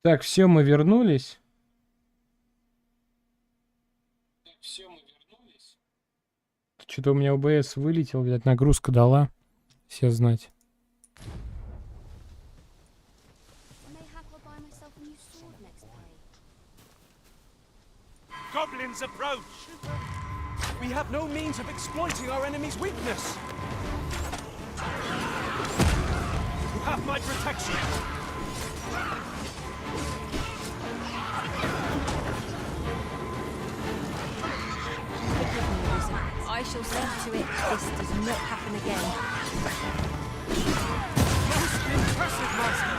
Так, все, мы вернулись. Что-то у меня ОБС вылетел, видать, нагрузка дала. Все знать. Goblins approach! We have no means of exploiting our enemy's weakness! You have my protection! I shall see to it this does not happen again. Most impressive, Master!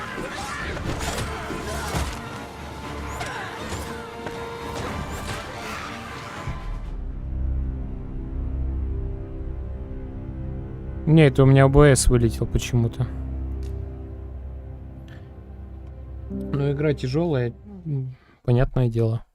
Не, это у меня ОБС вылетел почему-то. Ну, игра тяжелая, понятное дело.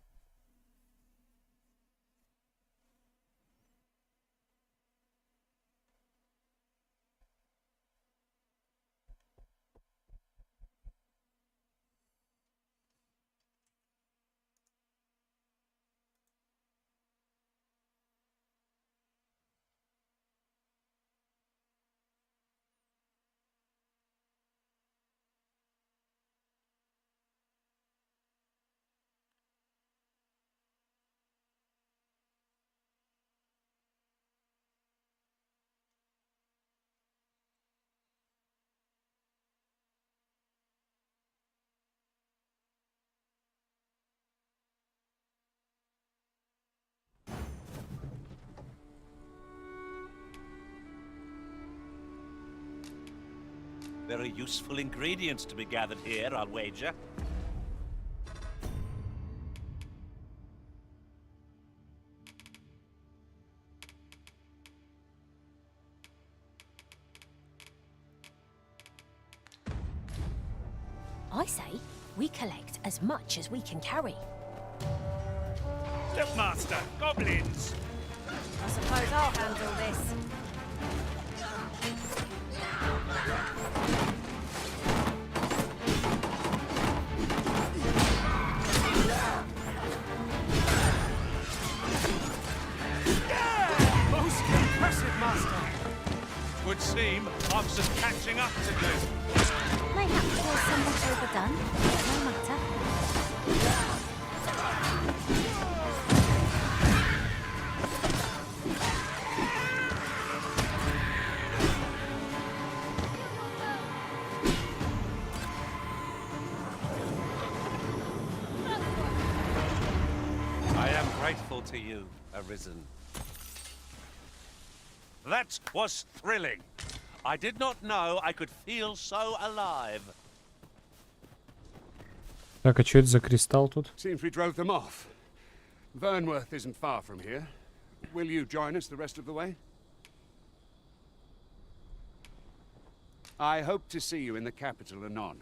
Very useful ingredients to be gathered here, I'll wager. I say we collect as much as we can carry. Look, Master! Goblins! I suppose I'll handle this. Most impressive, Master! Would seem I've some catching up to do. Mayhaps you're somewhat overdone. No matter. I am grateful to you, Arisen. That was thrilling. I did not know I could feel so alive. Так, а что это за кристалл тут? Seems we drove them off. Vernworth isn't far from here. Will you join us the rest of the way? I hope to see you in the capital anon.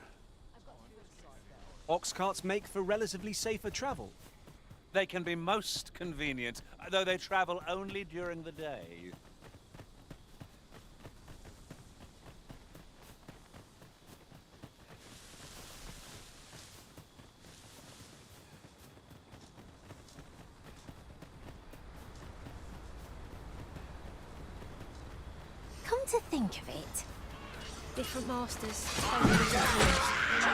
Ox carts make for relatively safer travel. They can be most convenient, though they travel only during the day. Come to think of it, different masters, totally different rules.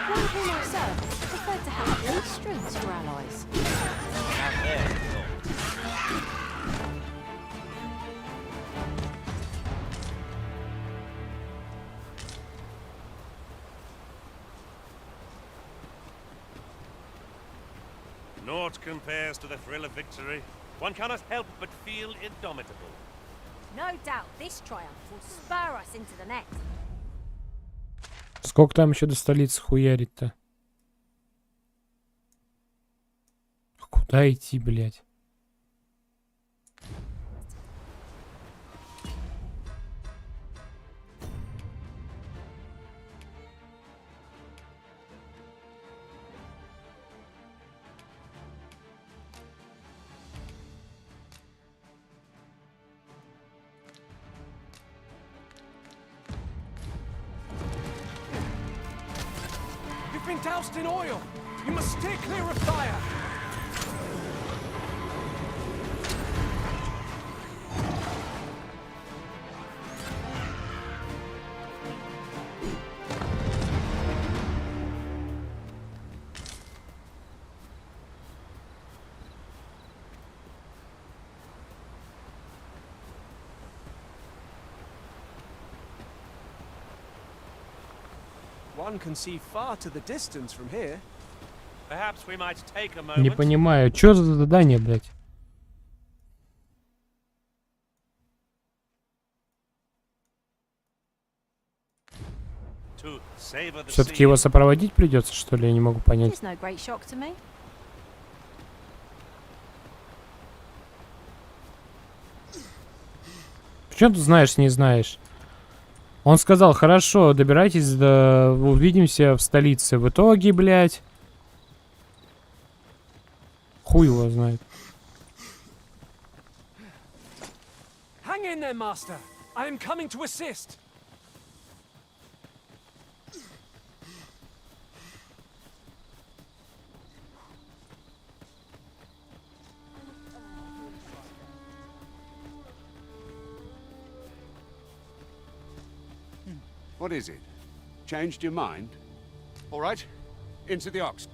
One whom I serve preferred to have at least strings for allies. Now there's a thought. Naught compares to the thrill of victory. One cannot help but feel indomitable. No doubt this triumph will spur us into the next. Сколько там еще до столицы хуярить-то? Куда идти, блядь? You've been doused in oil! You must steer clear of fire. One can see far to the distance from here. Perhaps we might take a Не moment. понимаю, что за задание, блядь? To savor the Все-таки scene. его сопроводить придется, что ли? Я не могу понять. It's no great shock to me. Почему ты знаешь, не знаешь? Он сказал, хорошо, добирайтесь, увидимся в столице. В итоге, блядь... Хуй его знает. Hang in there, Master. I am coming to assist. What is it? Changed your mind? All right, into the ox.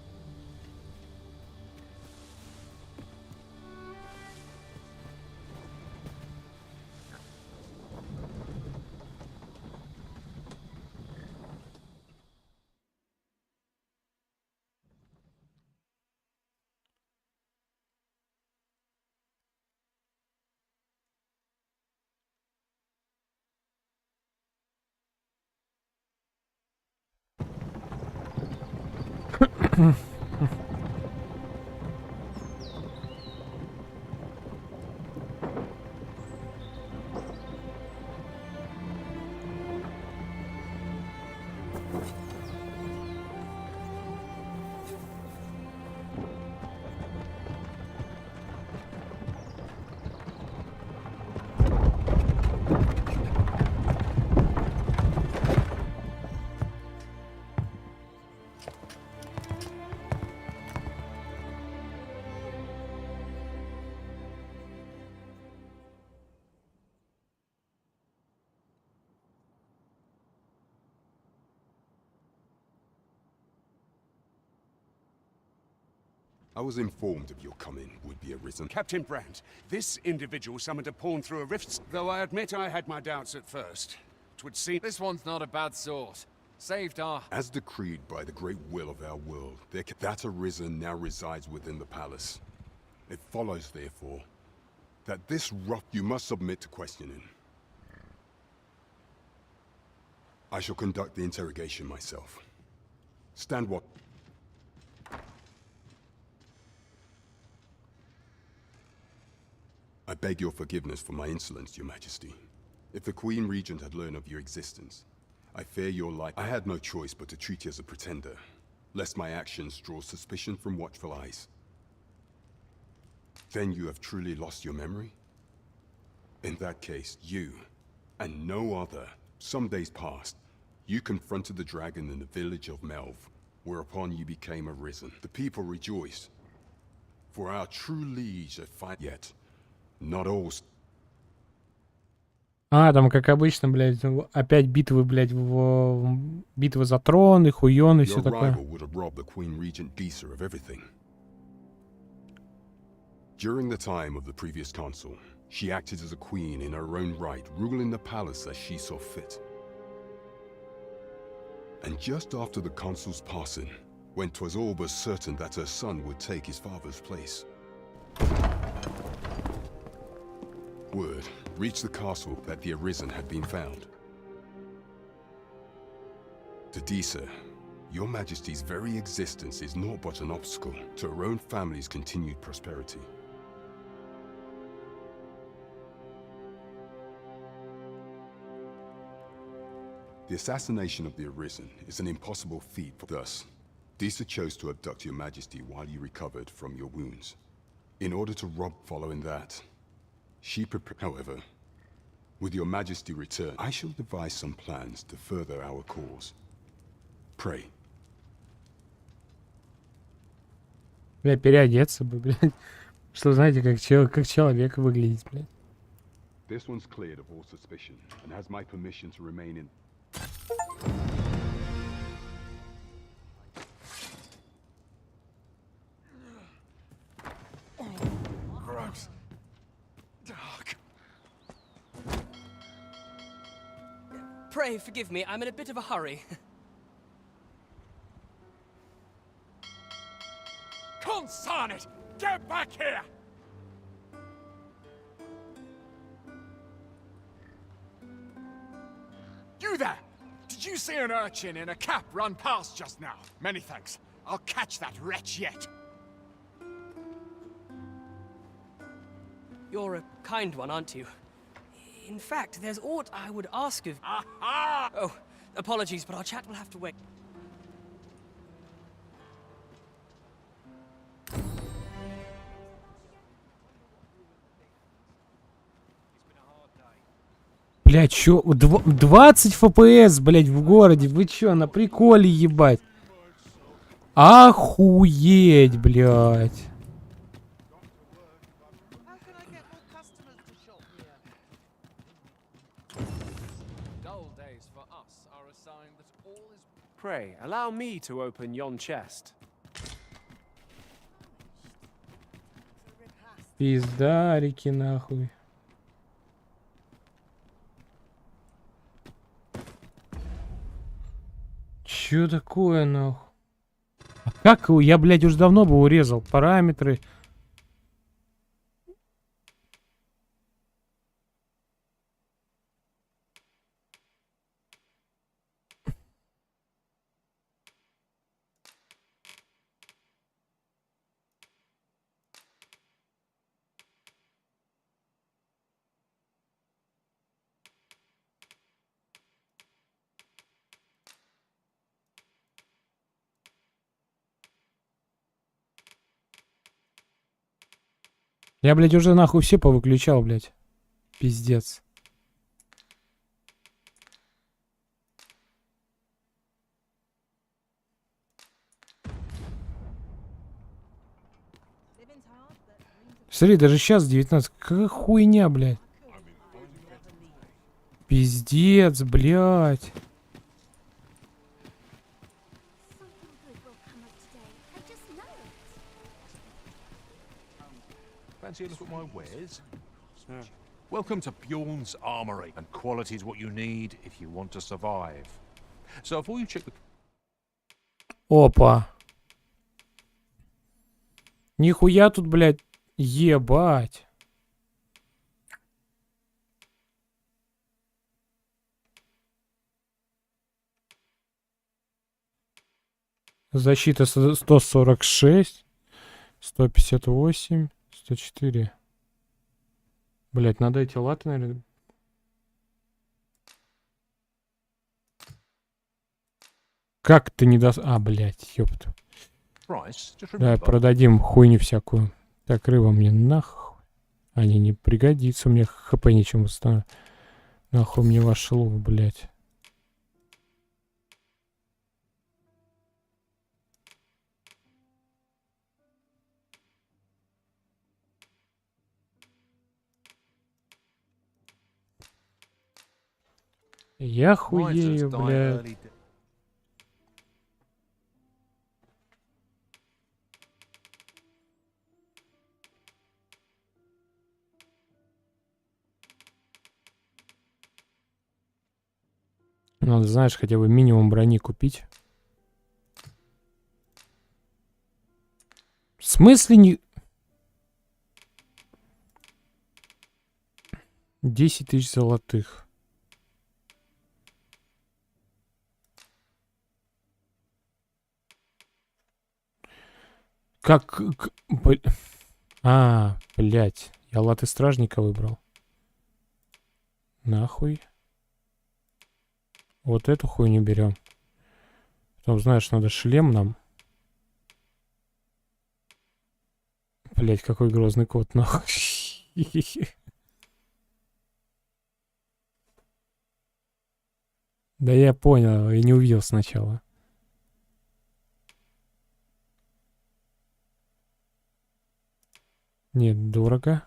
I was informed of your coming would be arisen. Captain Brandt, this individual summoned a pawn through a rift, though I admit I had my doubts at first. 'Twould seem This one's not a bad sort. Saved our... As decreed by the great will of our world, that arisen now resides within the palace. It follows, therefore, that this rough you must submit to questioning. I shall conduct the interrogation myself. Stand what? I beg your forgiveness for my insolence, Your Majesty. If the Queen Regent had learned of your existence, I fear your life. I had no choice but to treat you as a pretender, lest my actions draw suspicion from watchful eyes. Then you have truly lost your memory? In that case, you, and no other, some days past, you confronted the dragon in the village of Melv, whereupon you became arisen. The people rejoiced, for our true liege have fight yet. Not all. А, там, как обычно, блядь, опять битвы, блядь, битвы за трон и хуён и все Your такое. rival would have robbed the Queen Regent Disa of everything. During the time of the previous consul, she acted as a queen in her own right, ruling the palace as she saw fit. And just after the consul's passing, when 'twas all but certain that her son would take his father's place, word reached the castle that the Arisen had been found. To Disa, your Majesty's very existence is naught but an obstacle to her own family's continued prosperity. The assassination of the Arisen is an impossible feat. Thus, Disa chose to abduct your Majesty while you recovered from your wounds. In order to rob following that, she prepared. However, with your Majesty return, I shall devise some plans to further our cause. Pray. Бля, переодеться бы, блядь. Что, знаете, как человек выглядеть, блядь. This one's cleared of all suspicion and has my permission to remain in. Gross. Dark. Pray forgive me, I'm in a bit of a hurry. Consign it! Get back here! You there! Did you see an urchin in a cap run past just now? Many thanks. I'll catch that wretch yet. You're a kind one, aren't you? In fact, there's aught I would ask of... Aha! Oh, apologies, but our chat will have to wait. Блядь, чё? 20 FPS, блядь, в городе. Вы чё, на приколе, ебать? Охуеть, блядь. Dull days for us are a sign that all is... Pray, allow me to open yon chest. Пиздарики, нахуй. Чё такое, нахуй? А как его? Я, блядь, уже давно бы урезал. Параметры. Я, блядь, уже нахуй все повыключал, блядь. Пиздец. Смотри, даже сейчас 19. Какая хуйня, блядь. Пиздец, блядь. Something good will come of today. I just know it. Fancy a look at my wares? Welcome to Bjorn's Armory, and quality is what you need if you want to survive. So before you check the... Опа. Нихуя тут, блядь. Ебать. Защита 146, 158, 104. Блять, надо эти латы, наверное. Как ты не даст... А, блять, ёпта. Price, just Да, remember, продадим хуйню всякую. Так, рыба мне нахуй. Они не пригодится. У меня хп ничем восстановить. Нахуй мне ваш лук, блять. Я хуею, Misers die блядь. early Надо, знаешь, хотя бы минимум брони купить. В смысле не... 10 тысяч золотых. Как... А, блядь. Я латы стражника выбрал. Нахуй. Вот эту хуйню берем. Потом, знаешь, надо шлем нам. Блять, какой грозный кот, нахуй. Да я понял, я не увидел сначала. Нет, дорого.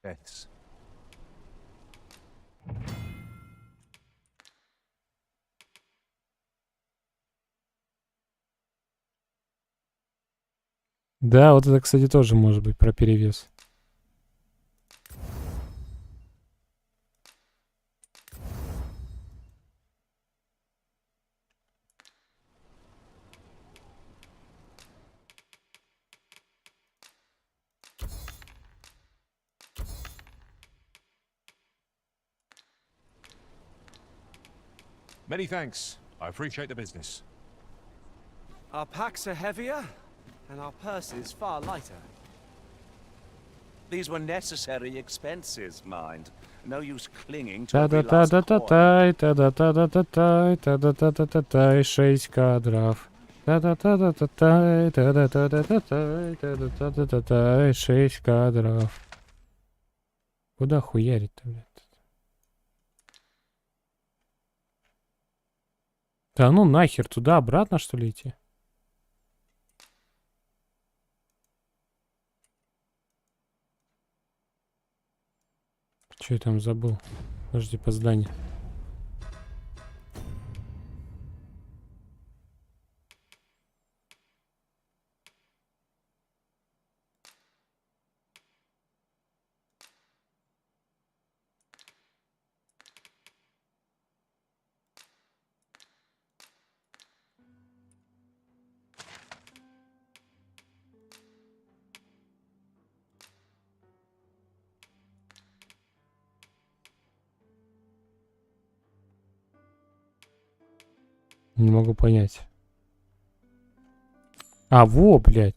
Yes. Да, вот это, кстати, тоже может быть про перевес. Many thanks. I appreciate the business. Our packs are heavier, and our purses far lighter. These were necessary expenses, mind. No use clinging to every last coin. Та-да-та-да-та-тай, та-да-та-да-та-тай, та-да-та-да-та-тай, 6 кадров. Та-да-та-да-та-тай, та-да-та-да-та-тай, та-да-та-да-та-тай, 6 кадров. Куда хуярить-то, блядь? Да ну нахер, туда-обратно, что ли, идти? Что я там забыл? Подожди, по зданию. Не могу понять. А, во, блядь.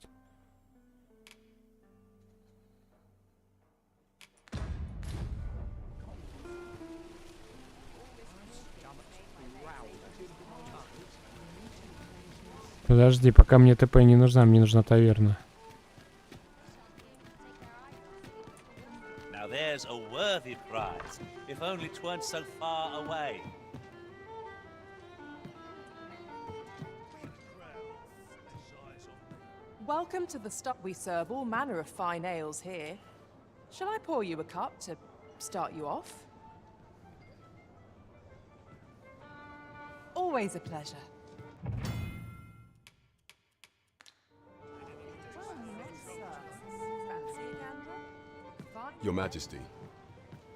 Подожди, пока мне ТП не нужна, мне нужна таверна. Now there's a worthy prize, if only 'tweren't so far away. Welcome to the stop. We serve all manner of fine ales here. Shall I pour you a cup to start you off? Always a pleasure. Your Majesty,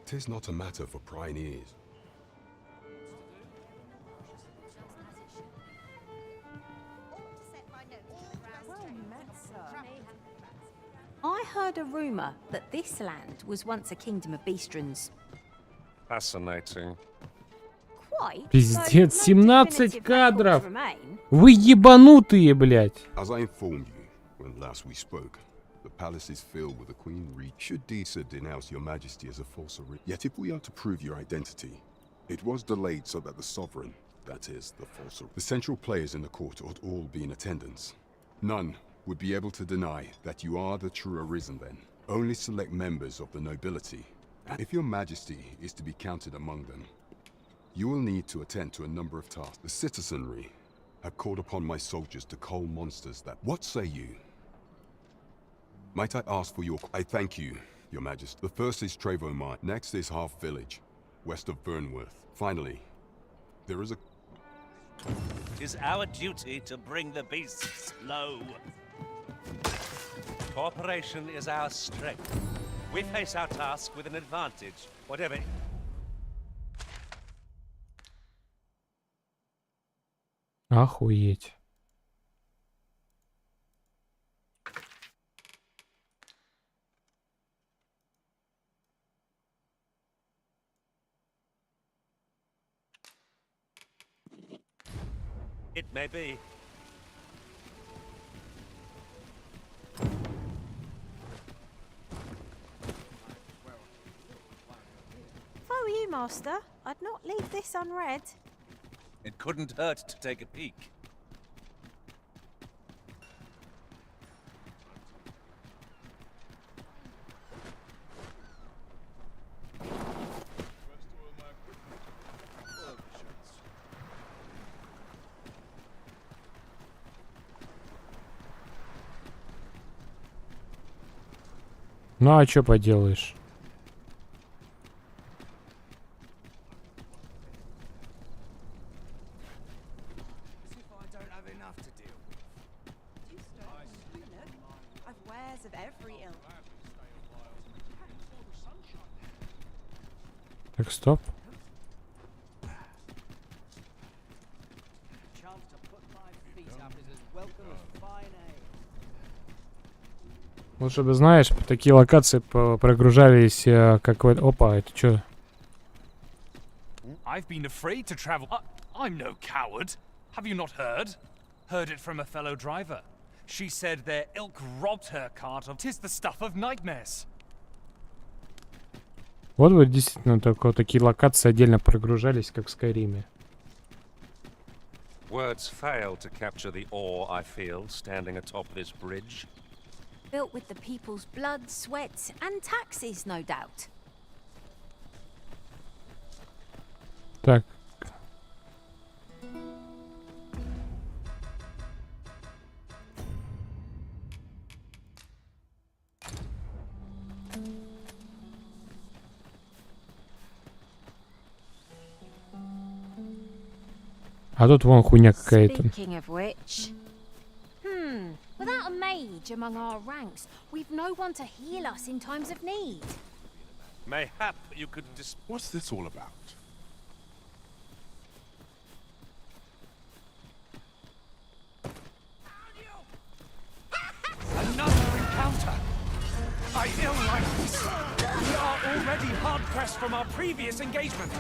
'tis not a matter for prying ears. I heard a rumour that this land was once a kingdom of beastrons. Fascinating. Quite. Пиздец, though no 17 definitive кадров. records remain. Вы ебанутые, блядь. As I informed you when last we spoke, the palace is filled with the Queen Regent. Should Disa denounce your Majesty as a false array? Yet if we are to prove your identity, it was delayed so that the sovereign, that is, the false array, the central players in the court ought all be in attendance. None would be able to deny that you are the true arisen then. Only select members of the nobility. And if your Majesty is to be counted among them, you will need to attend to a number of tasks. The citizenry have called upon my soldiers to cull monsters that... What say you? Might I ask for your... I thank you, your Majesty. The first is Trevo Mine. Next is Half Village, west of Burnworth. Finally, there is a... It is our duty to bring the beasts low. Cooperation is our strength. We face our task with an advantage, whatever... Охуеть. It may be. If I were you, Master, I'd not leave this unread. It couldn't hurt to take a peek. Ну а чё поделаешь? Так, стоп. Лучше бы, знаешь, такие локации прогружались, как вот... Опа, это чё? I've been afraid to travel. I'm no coward. Have you not heard? Heard it from a fellow driver. She said their ilk robbed her cart of... 'Tis the stuff of nightmares. Вот бы действительно только такие локации отдельно прогружались, как в Скайриме. Words fail to capture the awe I feel standing atop this bridge. Built with the people's blood, sweat, and taxes, no doubt. Так. А тут вон хуйня какая-то. Speaking of which, without a mage among our ranks, we've no one to heal us in times of need. Mayhap you could What's this all about? Another encounter. I ill like this. We are already hard pressed from our previous engagement.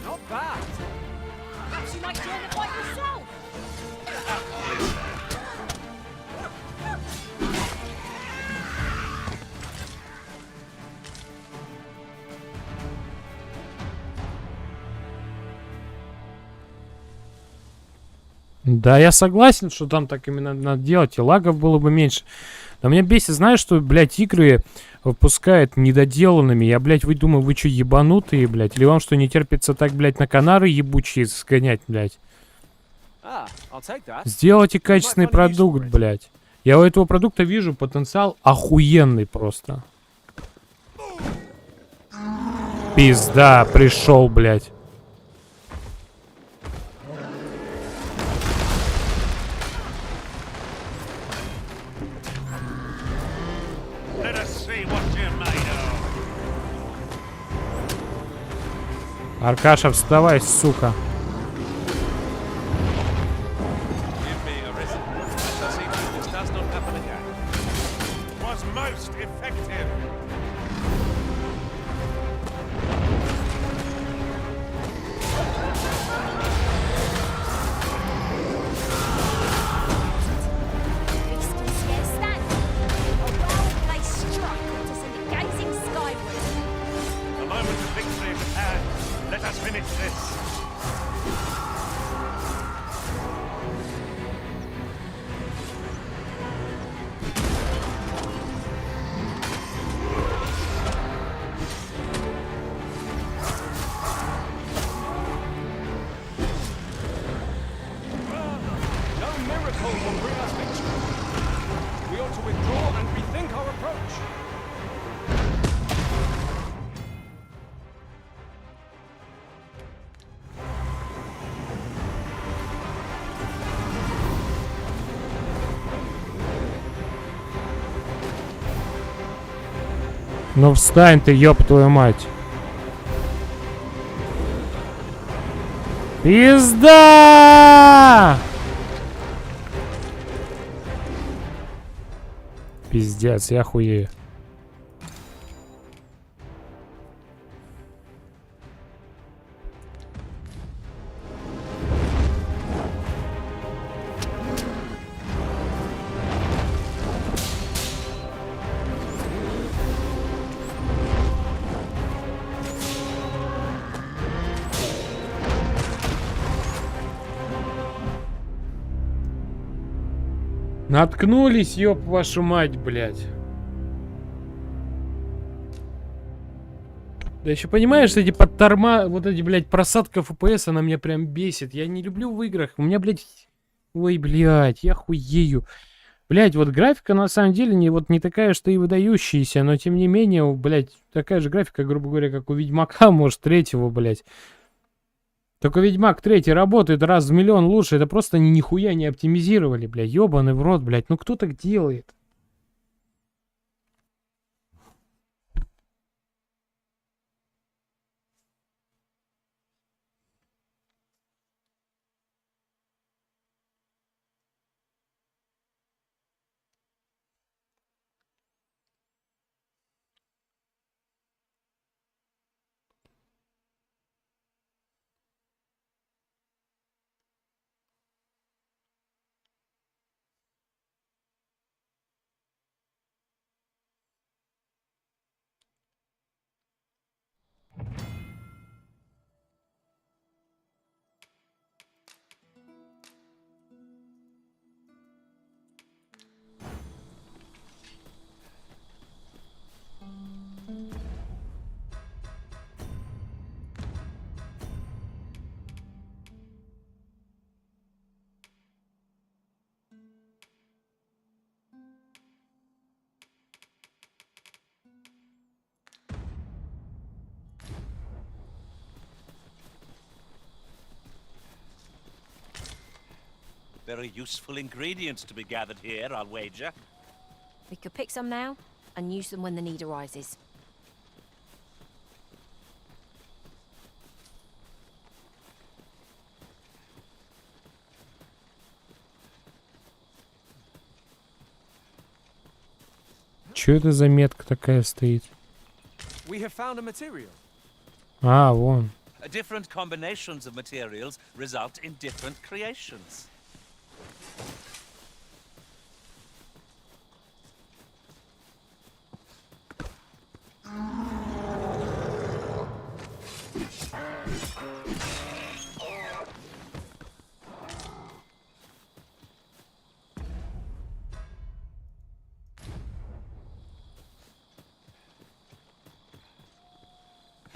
Not bad. Perhaps you might join the fight yourself. Да, я согласен, что там так именно надо делать, и лагов было бы меньше. Но меня бесит, знаешь, что, блядь, игры выпускают недоделанными. Я, блядь, вы думаю, вы что, ебанутые, блядь? Или вам что, не терпится так, блядь, на Канары ебучие сгонять, блядь? Сделайте качественный продукт, блядь. Я у этого продукта вижу потенциал охуенный просто. Пизда, пришел, блядь. Let us see what you're made of. Аркаша, вставай, сука. Give me a reason. I shall see that this does not happen again. Was most effective. Beast can scarce stand. A well-placed struck to send it gazing skyward. The moment of victory is at hand. Let us finish this. No miracle will bring us victory. We ought to withdraw and rethink our approach. Ну встань ты, ёб твою мать. Пизда! Пиздец, я хуею. Наткнулись, ёб вашу мать, блядь. Да еще понимаешь, эти подторма, вот эти, блядь, просадка FPS, она меня прям бесит. Я не люблю в играх. У меня, блядь... Ой, блядь, я хуею. Блядь, вот графика на самом деле не такая, что и выдающаяся, но тем не менее, блядь, такая же графика, грубо говоря, как у Ведьмака, может, третьего, блядь. Только Ведьмак 3 работает раз в миллион лучше. Это просто они нихуя не оптимизировали, блядь. Ёбаный в рот, блядь. Ну кто так делает? Very useful ingredients to be gathered here, I'll wager. We could pick some now and use them when the need arises. Чё это за метка такая стоит? We have found a material. А, вон. Different combinations of materials result in different creations.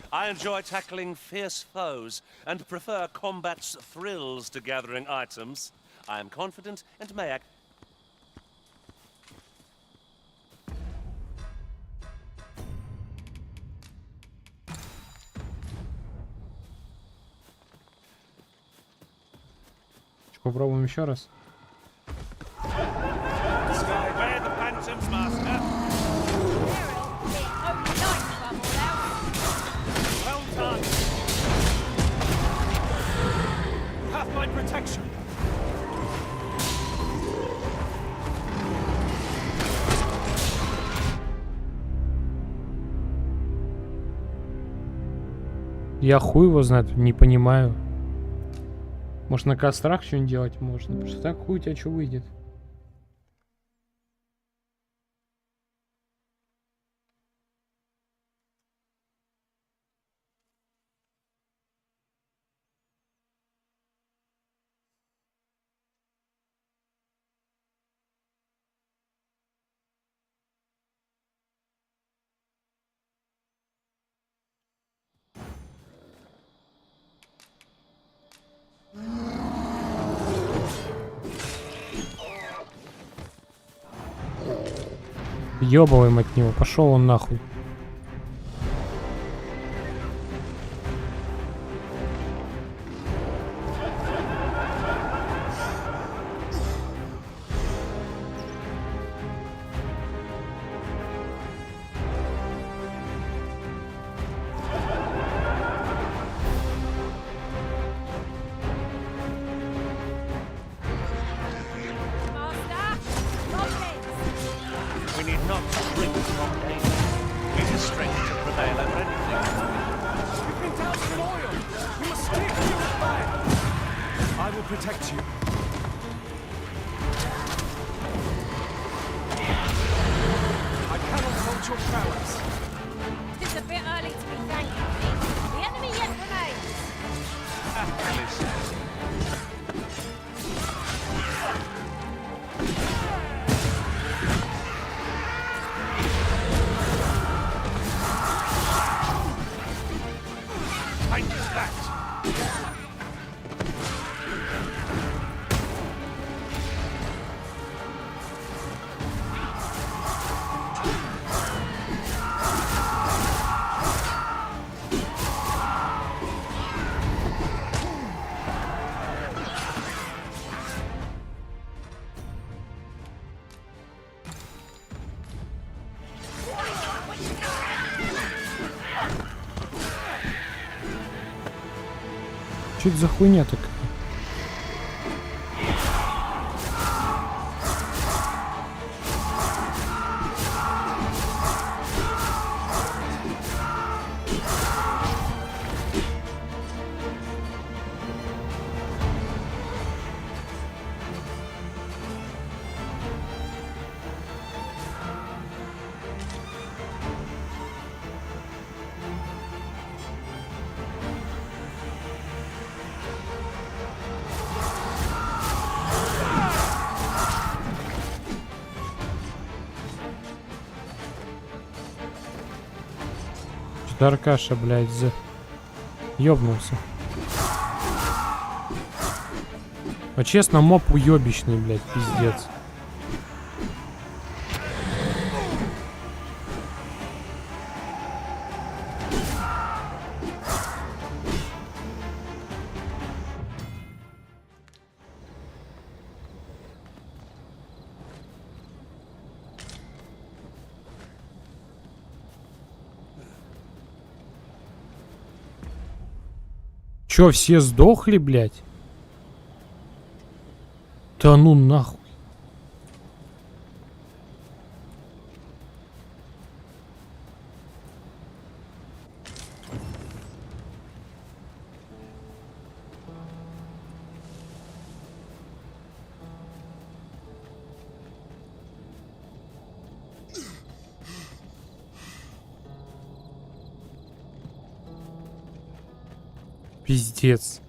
I enjoy tackling fierce foes and prefer combat's thrills to gathering items. I am confident and may act. Попробуем еще раз. Where the phantoms, master? Well done. Have my protection. Я хуй его знает, не понимаю. Может, на кострах что-нибудь делать можно? Потому что так хуй у тебя что выйдет? Ёбываем от него, пошел он нахуй. Что это за хуйня такая? Аркаша, блядь, ёбнулся. А честно, моб уёбищный, блядь, пиздец. Чё, все сдохли, блядь? Да ну нахуй. Пиздец.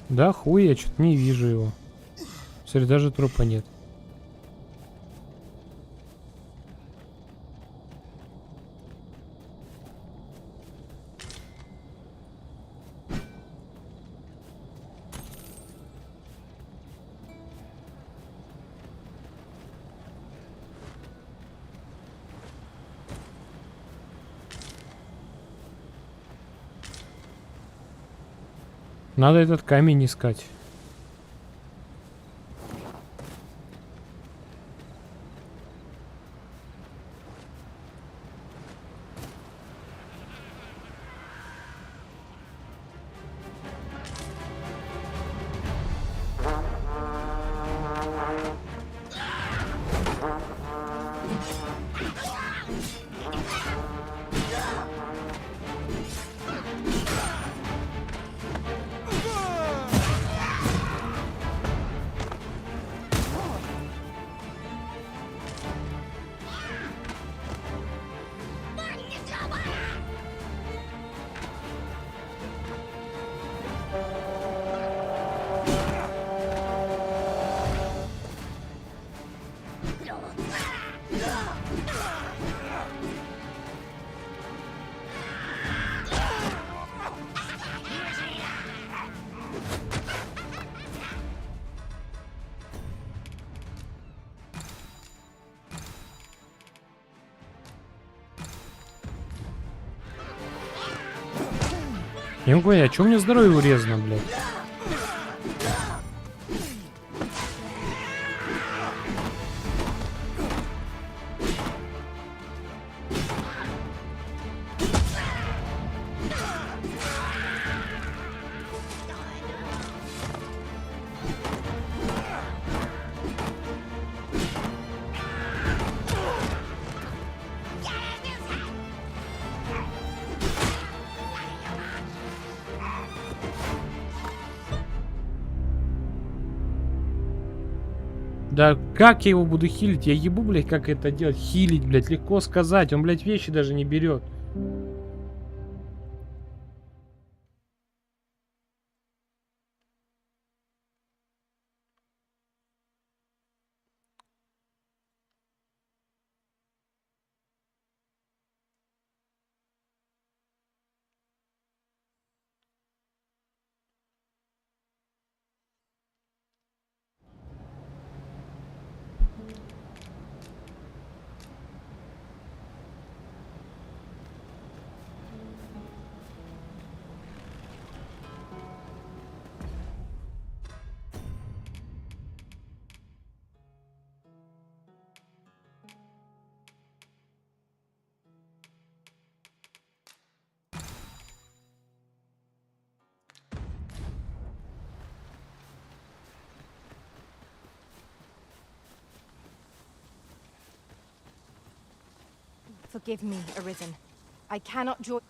Да хуй, я что-то не вижу его. Смотри, даже трупа нет. Надо этот камень искать. Я не понял, а чё у меня здоровье урезано, блядь? Да как я его буду хилить? Я ебу, блядь, как это делать? Хилить, блядь, легко сказать. Он, блядь, вещи даже не берет. Forgive me, Arisen. I cannot join.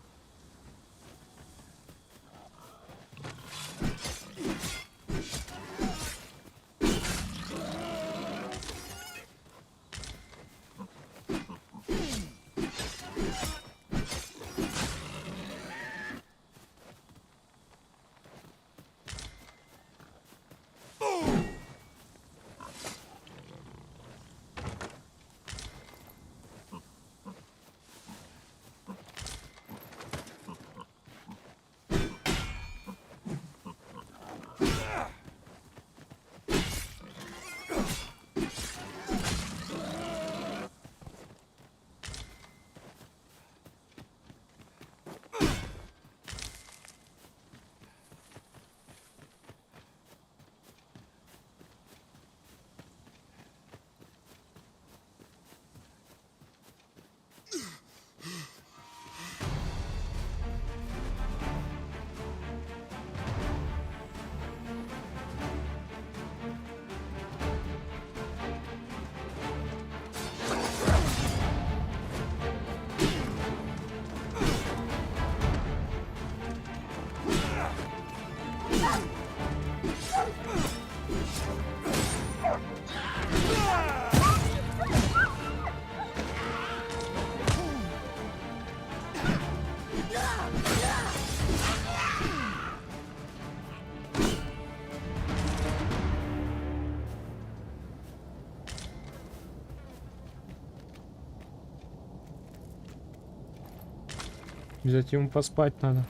Взять ему поспать надо.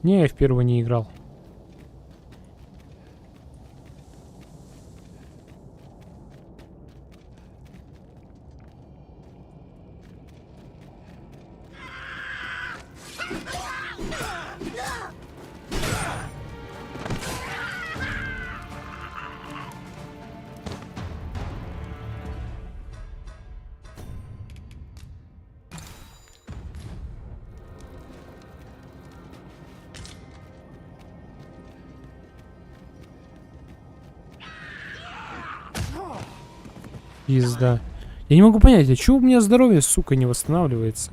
Не, я в первого не играл. Пизда. Я не могу понять, а чего у меня здоровье, сука, не восстанавливается?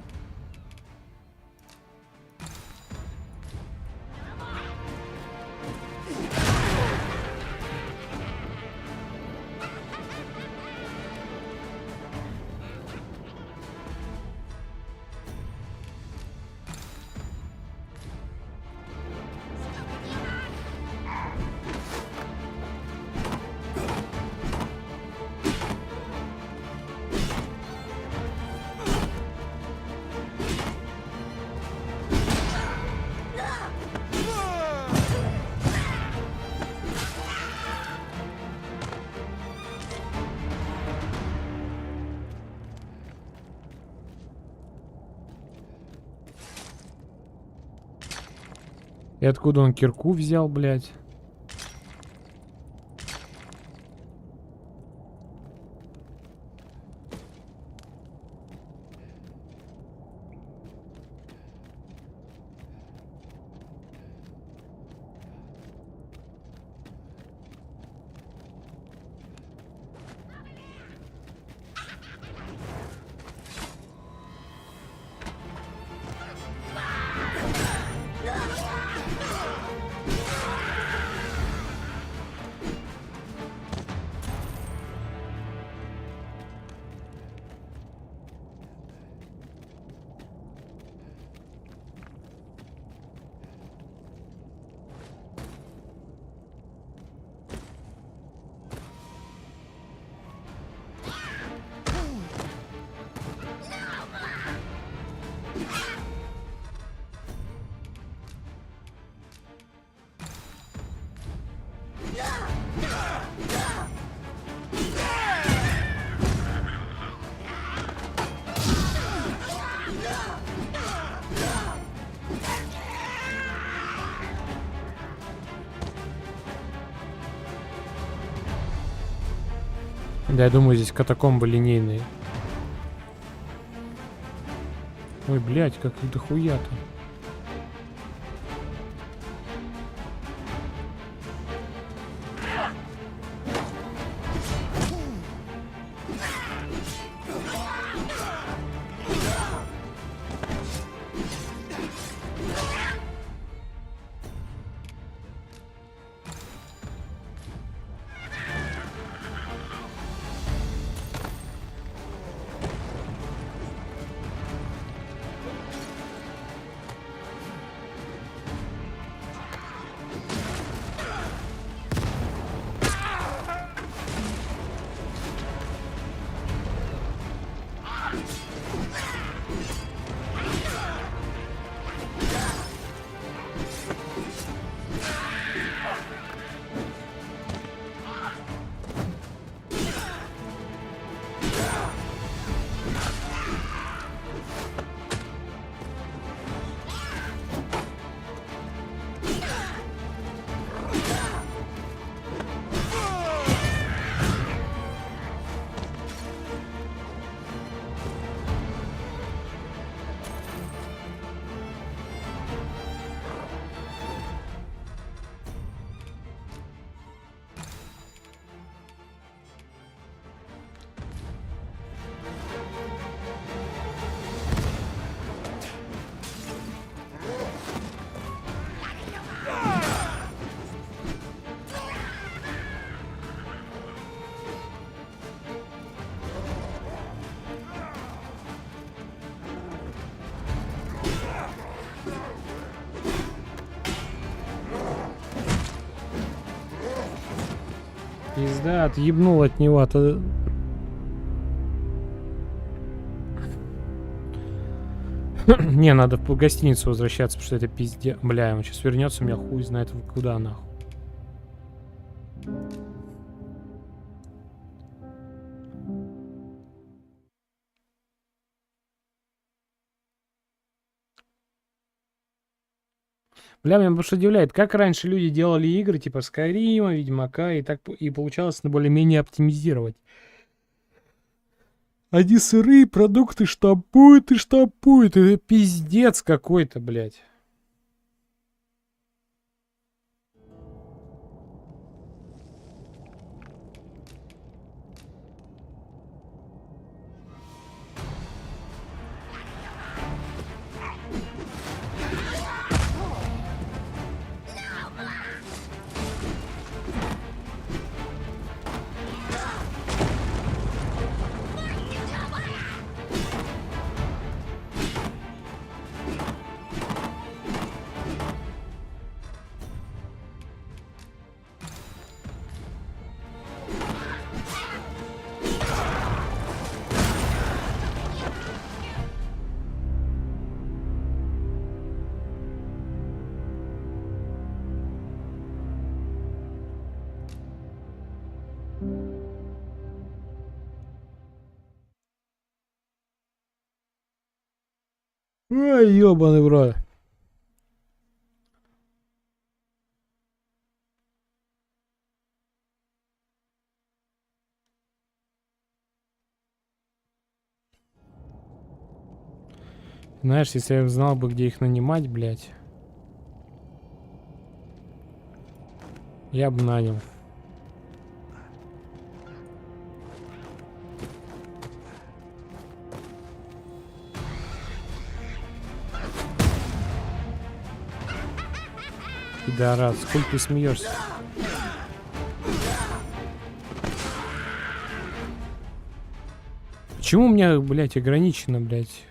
И откуда он кирку взял, блядь? Да, я думаю, здесь катакомбы линейные. Ой, блядь, как их дохуя-то. Пизда, отъебнул от него. Не, надо в гостиницу возвращаться, потому что это пиздец. Бля, он сейчас вернется, меня хуй знает куда нахуй. Бля, меня больше удивляет, как раньше люди делали игры, типа Скайрима, Ведьмака, и так и получалось на более-менее оптимизировать. Одни сырые продукты штампуют и штампуют. Это пиздец какой-то, блядь. Ой, ёбаный в рот. Знаешь, если я знал бы, где их нанимать, блядь, я бы нанял. Пидорас, сколько ты смеешься? Почему у меня, блядь, ограничено, блядь?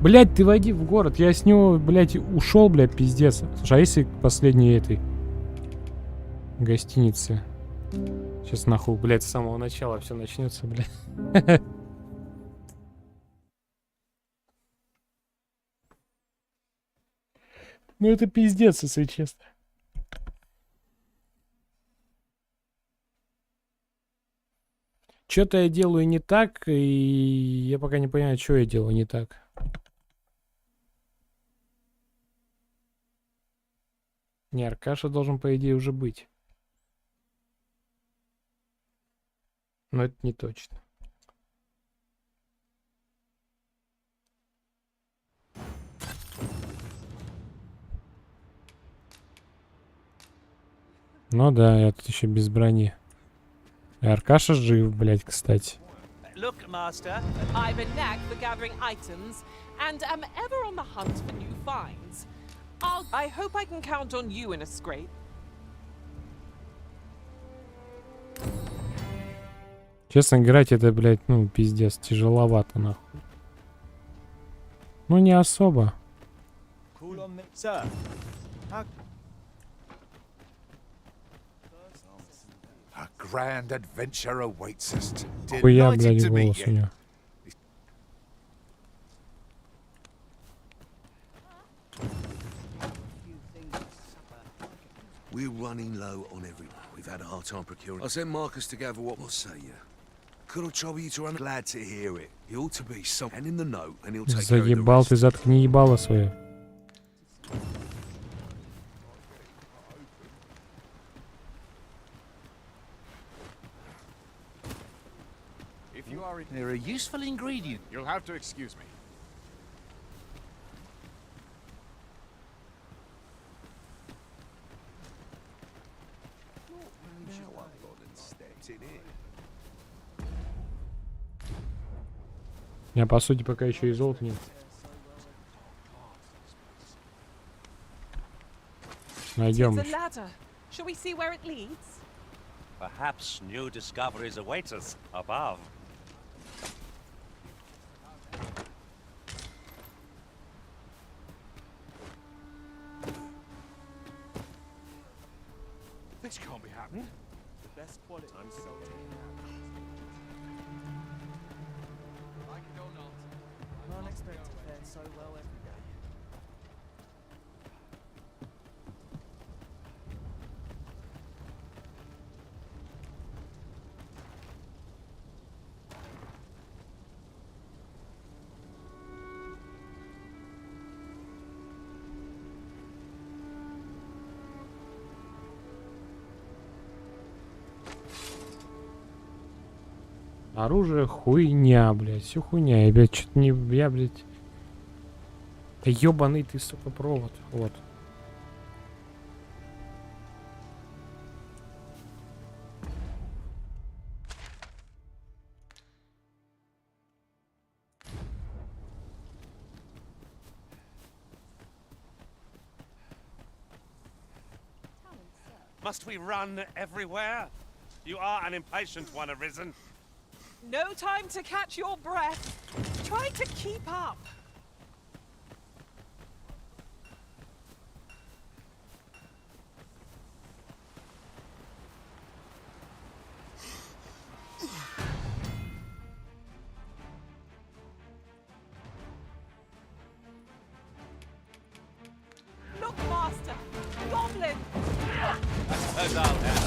Блять, ты войди в город. Я с него, блять, ушел, блядь, пиздец. Слушай, а если к последней этой гостинице? Сейчас нахуй, блядь, с самого начала все начнется, блядь. Ну это пиздец, если честно. Что-то я делаю не так, и я пока не понимаю, что я делаю не так. Не, Аркаша должен, по идее, уже быть. Но это не точно. Ну да, я тут еще без брони. И Аркаша жив, блядь, кстати. Look, Master, I've a knack for gathering items and am ever on the hunt for new finds. I hope I can count on you in a scrape. Честно, играть это, блядь, ну, пиздец, тяжеловато, нахуй. Ну, не особо. A grand adventure awaits us. Хуя, Delighted блядь, to meet голос у you. него. We're running low on everyone. We've had a hard time procuring. I'll send Marcus to gather what will say you. Could I trouble you to run? Glad to hear it. He ought to be some and in the know, and he'll take care of the Заебал rest. ты, заткни ебало свое. If you are, They're a useful ingredient. you'll have to excuse me. У меня, по сути, пока еще и золота нет. Найдем. It's a ladder. Shall we see where it leads? Perhaps new discoveries await us above. This can't be happening. The best quality. I'm sorry. Like it or not, I can't expect to fare so well every day. Оружие хуйня, блядь. Все хуйня. Я, блядь, что-то не... Я, блядь... Да ёбаный ты, сука, провод. Вот. Must we run everywhere? You are an impatient one, Arisen. No time to catch your breath. Try to keep up. Look, Master! Goblin! I suppose I'll help.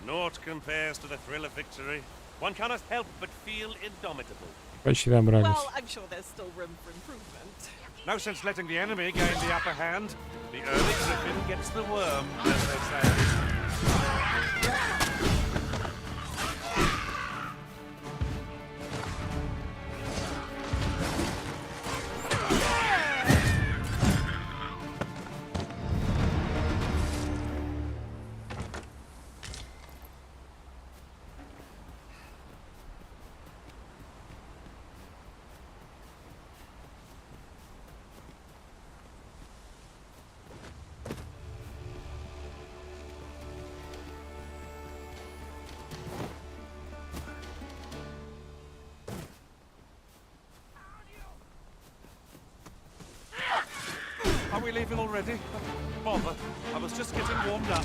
Naught compares to the thrill of victory. One cannot help but feel indomitable. Почти добрались. Well, I'm sure there's still room for improvement. No sense letting the enemy gain the upper hand. The early griffin gets the worm, as they say. Are we leaving already? Bother. I was just getting warmed up.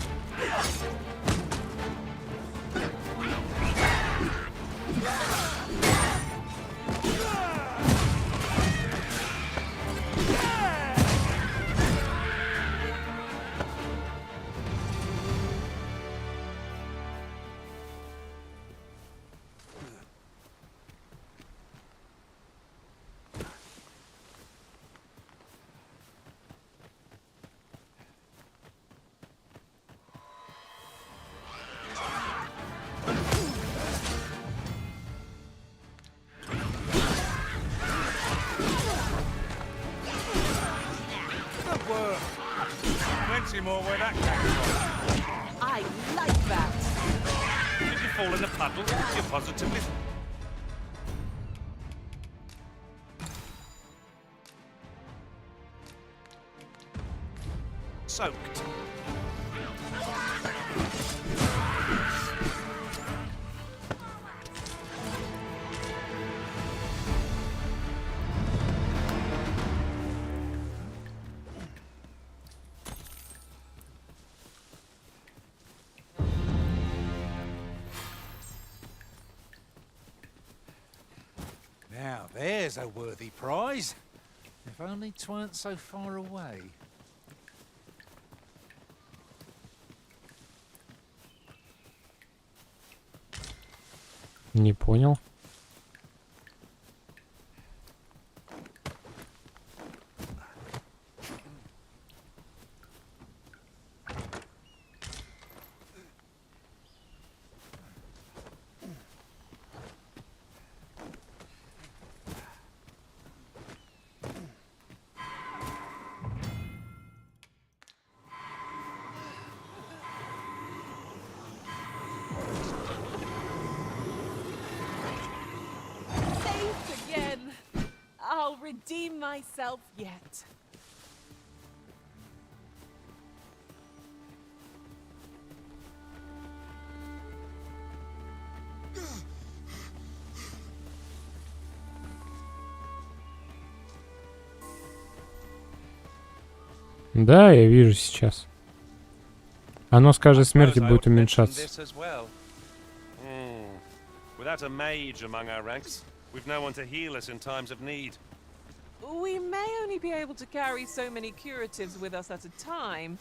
Plenty more where that came from. I like that. Did you fall in a puddle? You're positively... soaked. Now, there's a worthy prize. If only 'tweren't so far away. Не понял. redeem myself yet. Да, я вижу сейчас. Оно с каждой смертью будет уменьшаться. Without a mage among our ranks, we've no one to heal us in times of need. We may only be able to carry so many curatives with us at a time,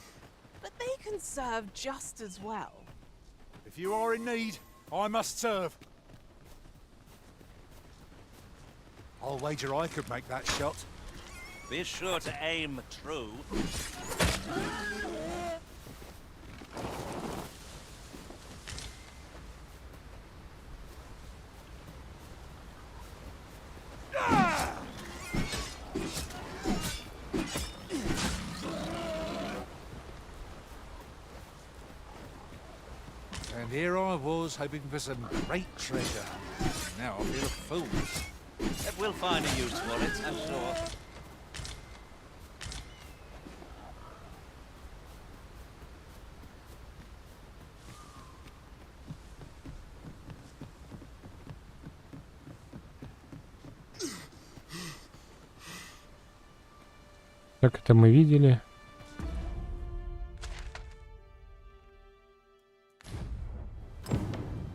but they can serve just as well. If you are in need, I must serve. I'll wager I could make that shot. Be sure to aim true. And here I was hoping for some great treasure. Now I feel a fool. We'll find a use for it, I'm sure. Как это мы видели?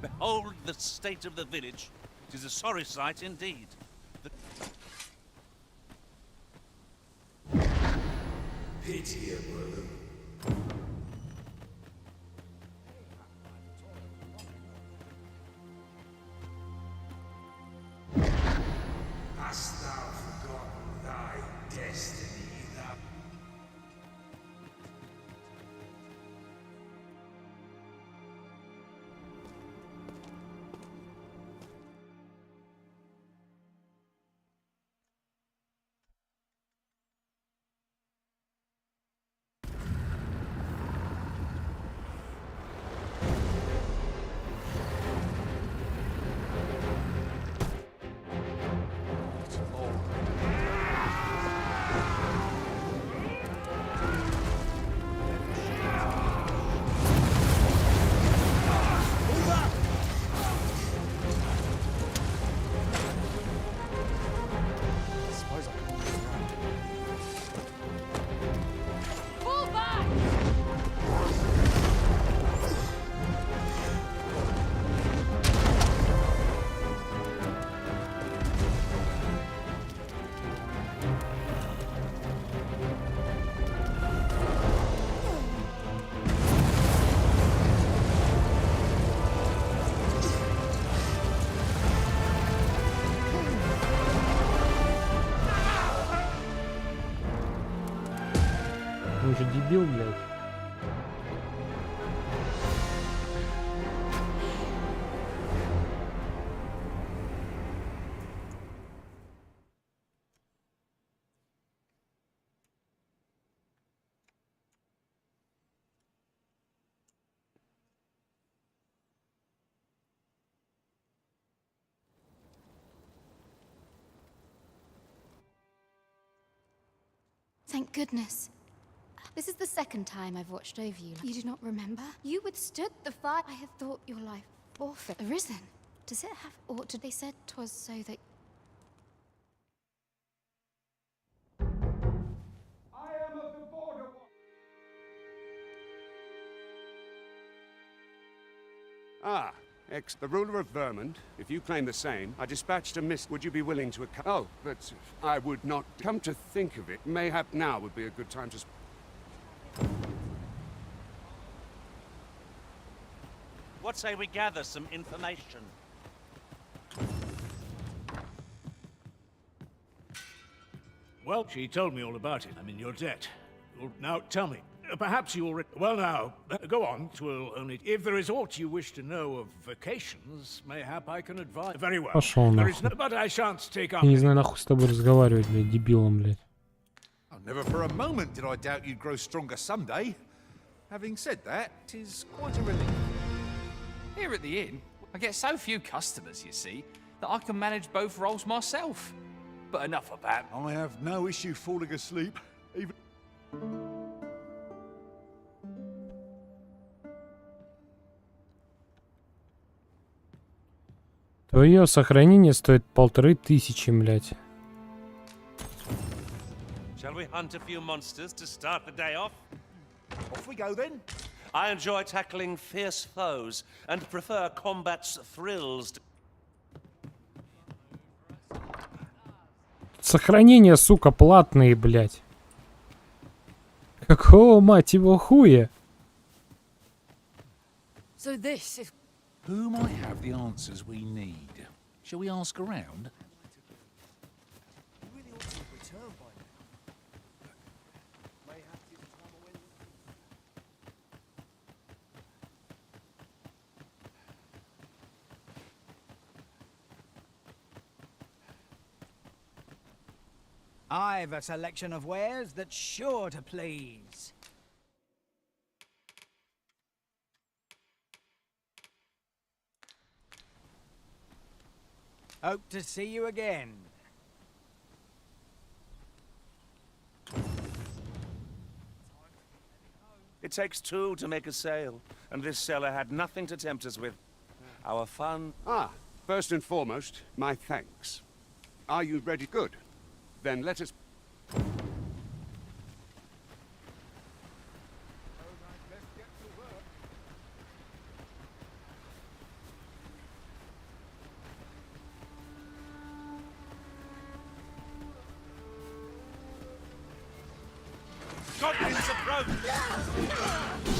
Behold the state of the village. It is a sorry sight indeed. Pitiable. Hast thou forgotten thy destiny, thou? Он же дебил, блядь. Thank goodness. This is the second time I've watched over you. You do not remember? You withstood the fire. I had thought your life forfeit. Arisen. Does it have aught to they said 'twas so that... Ah, the ruler of Vermont. If you claim the same, I dispatched a miss. Would you be willing to... Oh, but I would not. Come to think of it, mayhap now would be a good time to... What say we gather some information? Well, she told me all about it. I'm in your debt. Now, tell me. Perhaps you already... Well, now, go on. 'Twill only... If there is aught you wish to know of vacations, mayhap I can advise... Very well. Пошел There is нахуй. no... But I shan't take up... Я не знаю, нахуй с тобой разговаривать, блядь, дебилом, блядь. Never for a moment did I doubt you'd grow stronger someday. Having said that, 'tis quite a relief. Here at the inn, I get so few customers, you see, that I can manage both roles myself. But enough of that. I have no issue falling asleep, even... Твое сохранение стоит 1500, блядь. Shall we hunt a few monsters to start the day off? Off we go then. I enjoy tackling fierce foes and prefer combat's thrills to... Сохранения, сука, платные, блядь. Какого, мать его, хуя? So this is... Who might have the answers we need? Shall we ask around? I've a selection of wares that's sure to please. Hope to see you again. It takes two to make a sale, and this seller had nothing to tempt us with. Our fun... Ah, first and foremost, my thanks. Are you ready? Good. Then let us... Goblins approach!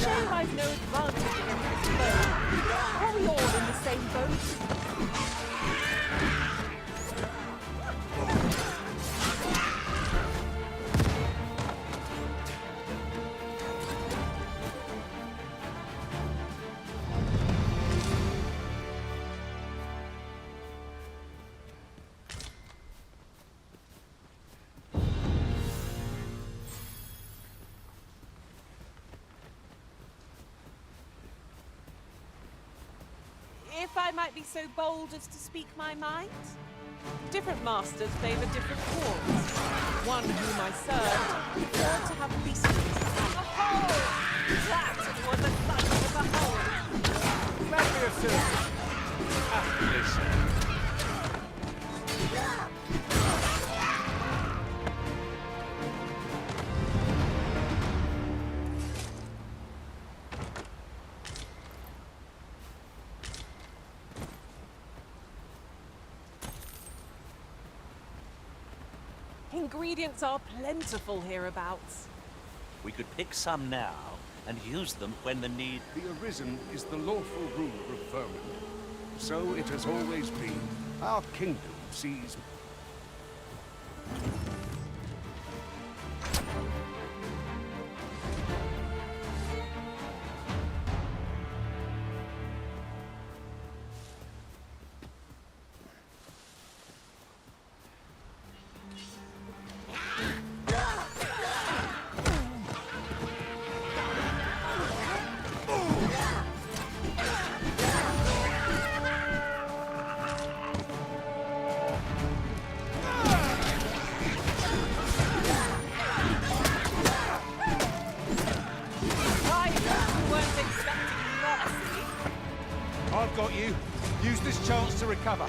Sure, I've no advantage against this foe. Are we all in the same boat? If I might be so bold as to speak my mind, different masters favour different cause. One whom I served preferred to have beasts. Behold! That was the sight of a hole! Let me assist. Ingredients are plentiful hereabouts. We could pick some now and use them when the need... The Arisen is the lawful ruler of vermin. So it has always been. Our kingdom sees... I've got you. Use this chance to recover.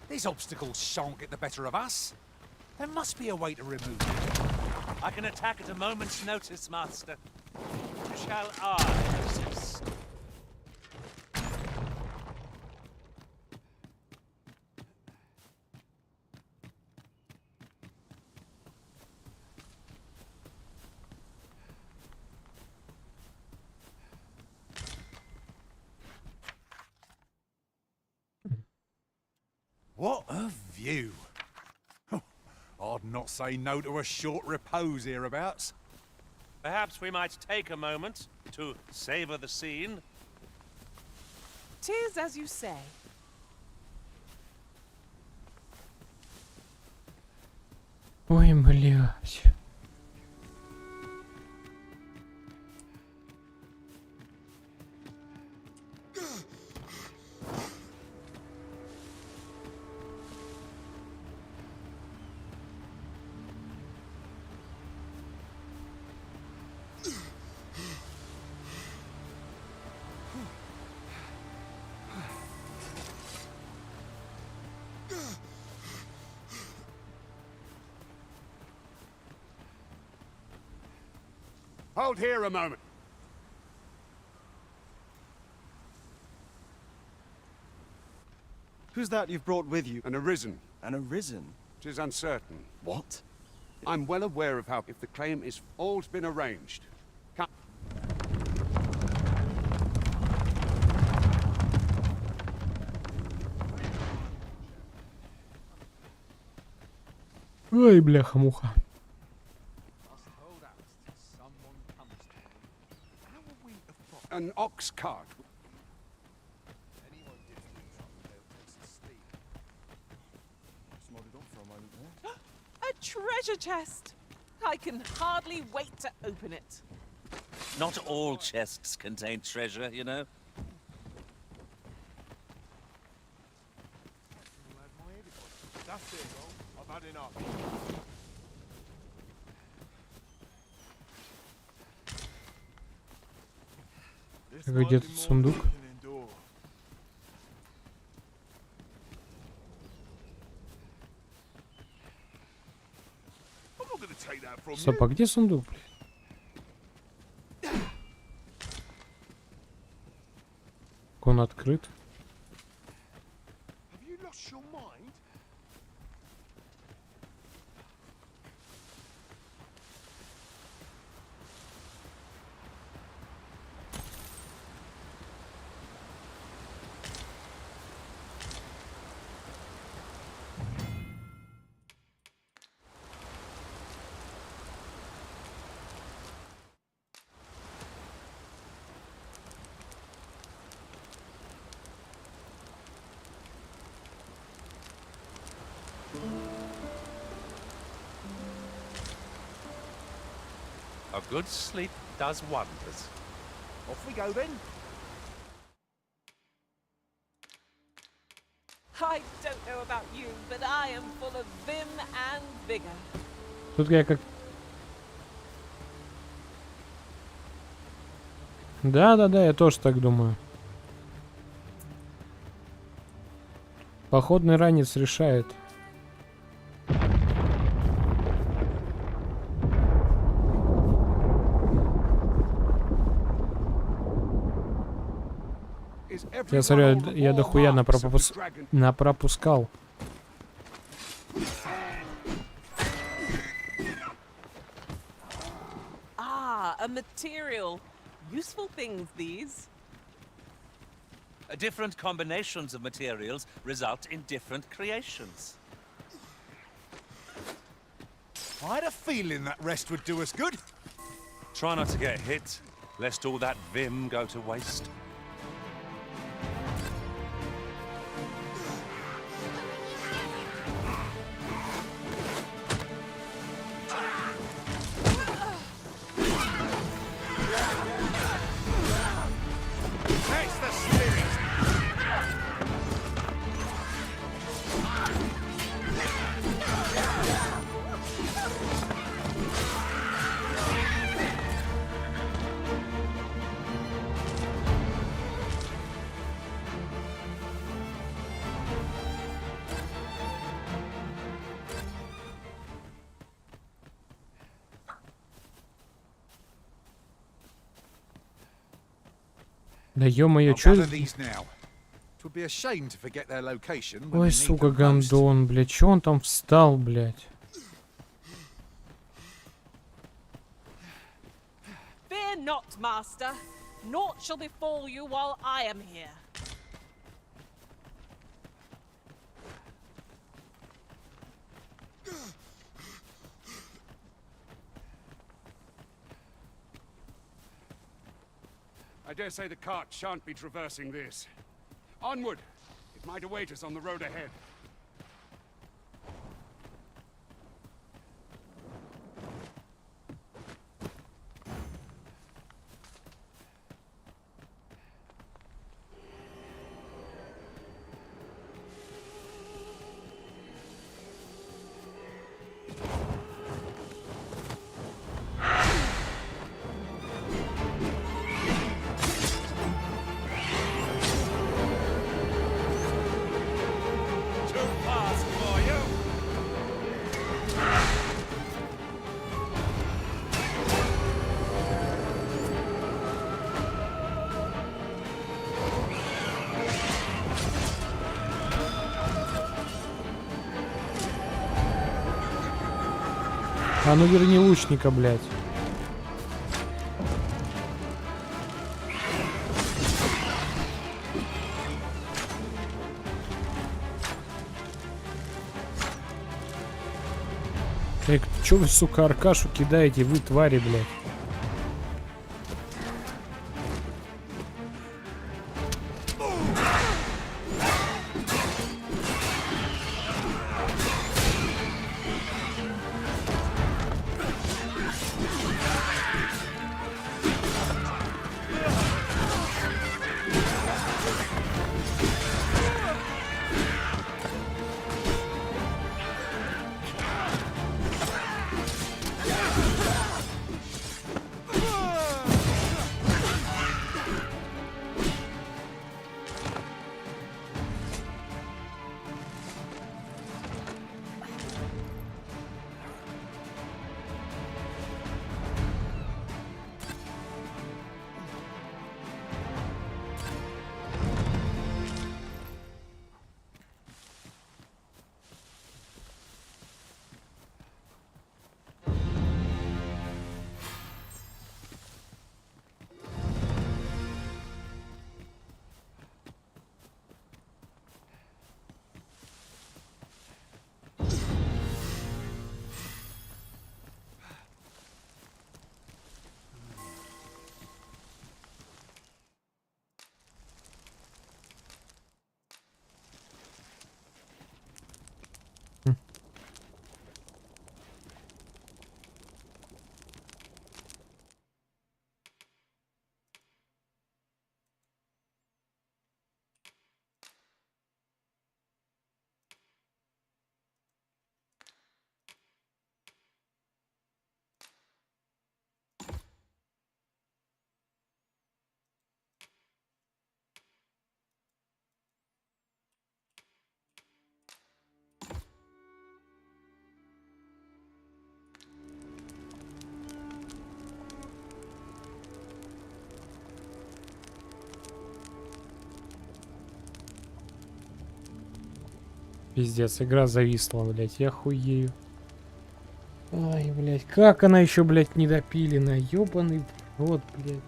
These obstacles shan't get the better of us. There must be a way to remove them. I can attack at a moment's notice, Master. Shall I assist? What a view. I'd not say no to a short repose hereabouts. Perhaps we might take a moment to savor the scene. 'Tis as you say. Ой, блядь. Hold here a moment. Who's that you've brought with you? An arisen. An arisen? 'Tis uncertain. What? I'm well aware of how, if the claim is, all's been arranged. Come. Ой, бляха-муха. An ox cart. A treasure chest! I can hardly wait to open it. Not all chests contain treasure, you know. That's it, I've had enough. Где тут сундук? Стоп, а где сундук, блядь? Он открыт. A good sleep does wonders. Off we go then. I don't know about you, but I am full of vim and vigor. Тут я как... Да, я тоже так думаю. Походный ранец решает. Я смотрю, я дохуя напропускал. Ah, a material. Useful things, these. Different combinations of materials result in different creations. I had a feeling that rest would do us good. Try not to get hit, lest all that vim go to waste. Да ё-моё, чё... Ой, сука, гандон, блядь, чё он там встал, блядь? Fear not, master. Naught shall befall you while I am here. I dare say the cart shan't be traversing this. Onward! It might await us on the road ahead. А ну верни лучника, блядь. Эй, чё вы, сука, аркашу кидаете, вы твари, блядь? Пиздец, игра зависла, блядь, я хуею. Ай, блядь, как она еще, блядь, недопилена, ёбаный вот, блядь.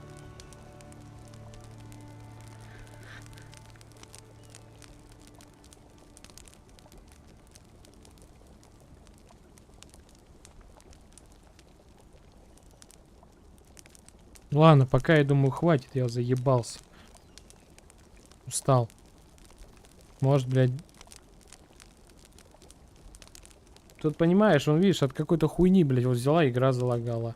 Ладно, пока я думаю, хватит, я заебался. Устал. Может, блядь. Тут, понимаешь, он, видишь, от какой-то хуйни, блядь, вот взяла, игра залагала.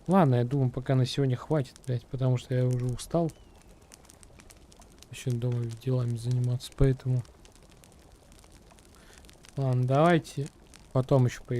Ладно, я думаю, пока на сегодня хватит, блядь, потому что я уже устал. Еще дома делами заниматься, поэтому... Ладно, давайте потом еще поиграем.